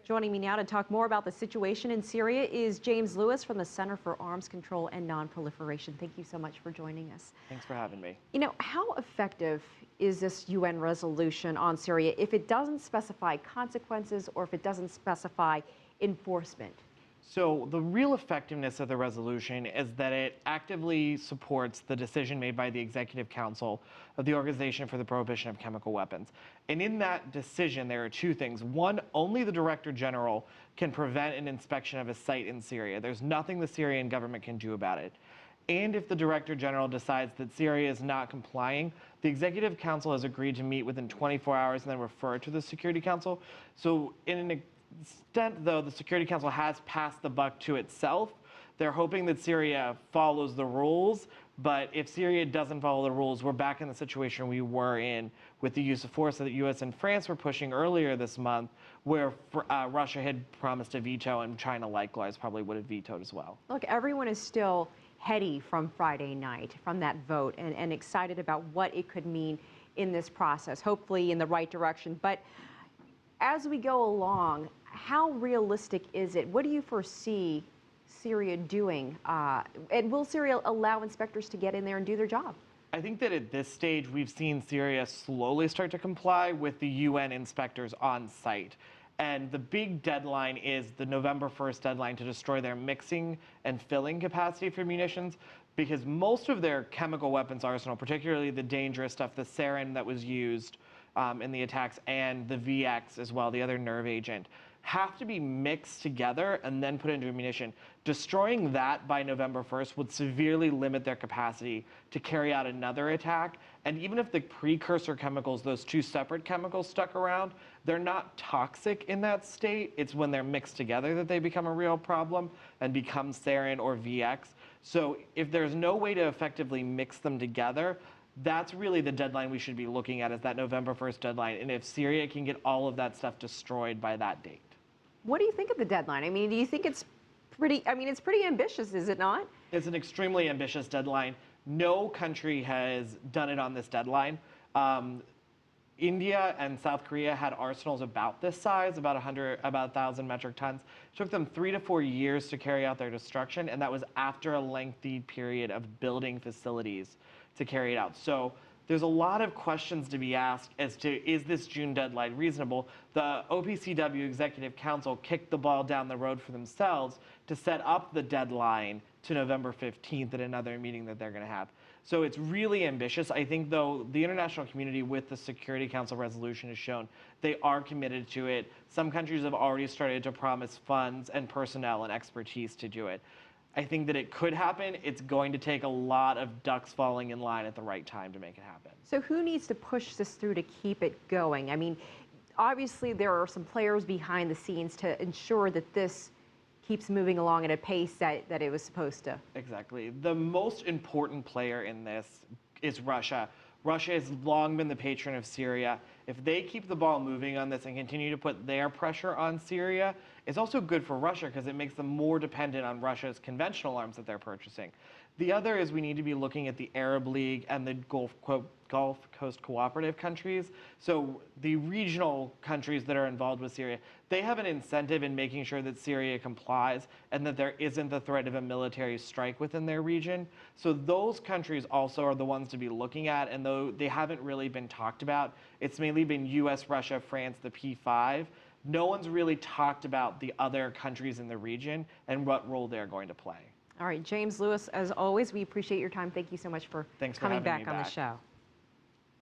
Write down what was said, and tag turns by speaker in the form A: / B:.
A: Joining me now to talk more about the situation in Syria is James Lewis from the Center for Arms Control and Non-Proliferation. Thank you so much for joining us.
B: Thanks for having me.
A: You know, how effective is this UN resolution on Syria if it doesn't specify consequences or if it doesn't specify enforcement?
B: So the real effectiveness of the resolution is that it actively supports the decision made by the Executive Council of the Organization for the Prohibition of Chemical Weapons. And in that decision, there are two things. One, only the Director General can prevent an inspection of a site in Syria. There's nothing the Syrian government can do about it. And if the Director General decides that Syria is not complying, the Executive Council has agreed to meet within 24 hours and then refer it to the Security Council. So in an extent, though, the Security Council has passed the buck to itself. They're hoping that Syria follows the rules, but if Syria doesn't follow the rules, we're back in the situation we were in with the use of force that the U.S. and France were pushing earlier this month, where Russia had promised a veto, and China likewise probably would have vetoed as well.
A: Look, everyone is still heady from Friday night, from that vote, and excited about what it could mean in this process, hopefully in the right direction. But as we go along, how realistic is it? What do you foresee Syria doing? And will Syria allow inspectors to get in there and do their job?
B: I think that at this stage, we've seen Syria slowly start to comply with the UN inspectors on site. And the big deadline is the November 1st deadline to destroy their mixing and filling capacity for munitions, because most of their chemical weapons arsenal, particularly the dangerous stuff, the sarin that was used in the attacks, and the VX as well, the other nerve agent, have to be mixed together and then put into ammunition. Destroying that by November 1st would severely limit their capacity to carry out another attack. And even if the precursor chemicals, those two separate chemicals, stuck around, they're not toxic in that state. It's when they're mixed together that they become a real problem and become sarin or VX. So if there's no way to effectively mix them together, that's really the deadline we should be looking at, is that November 1st deadline. And if Syria can get all of that stuff destroyed by that date.
A: What do you think of the deadline? I mean, do you think it's pretty, it's pretty ambitious, is it not?
B: It's an extremely ambitious deadline. No country has done it on this deadline. India and South Korea had arsenals about this size, about 1,000 metric tons. It took them 3 to 4 years to carry out their destruction, and that was after a lengthy period of building facilities to carry it out. So there's a lot of questions to be asked as to, is this June deadline reasonable? The OPCW Executive Council kicked the ball down the road for themselves to set up the deadline to November 15th at another meeting that they're going to have. So it's really ambitious. I think, though, the international community with the Security Council resolution has shown they are committed to it. Some countries have already started to promise funds and personnel and expertise to do it. I think that it could happen. It's going to take a lot of ducks falling in line at the right time to make it happen.
A: So who needs to push this through to keep it going? I mean, obviously there are some players behind the scenes to ensure that this keeps moving along at a pace that it was supposed to.
B: Exactly. The most important player in this is Russia. Russia has long been the patron of Syria. If they keep the ball moving on this and continue to put their pressure on Syria, it's also good for Russia because it makes them more dependent on Russia's conventional arms that they're purchasing. The other is we need to be looking at the Arab League and the Gulf Coast Cooperative countries. So the regional countries that are involved with Syria, they have an incentive in making sure that Syria complies and that there isn't the threat of a military strike within their region. So those countries also are the ones to be looking at, and though they haven't really been talked about, it's mainly been US, Russia, France, the P5. No one's really talked about the other countries in the region and what role they're going to play.
A: All right, James Lewis, as always, we appreciate your time. Thank you so much for coming back on the show.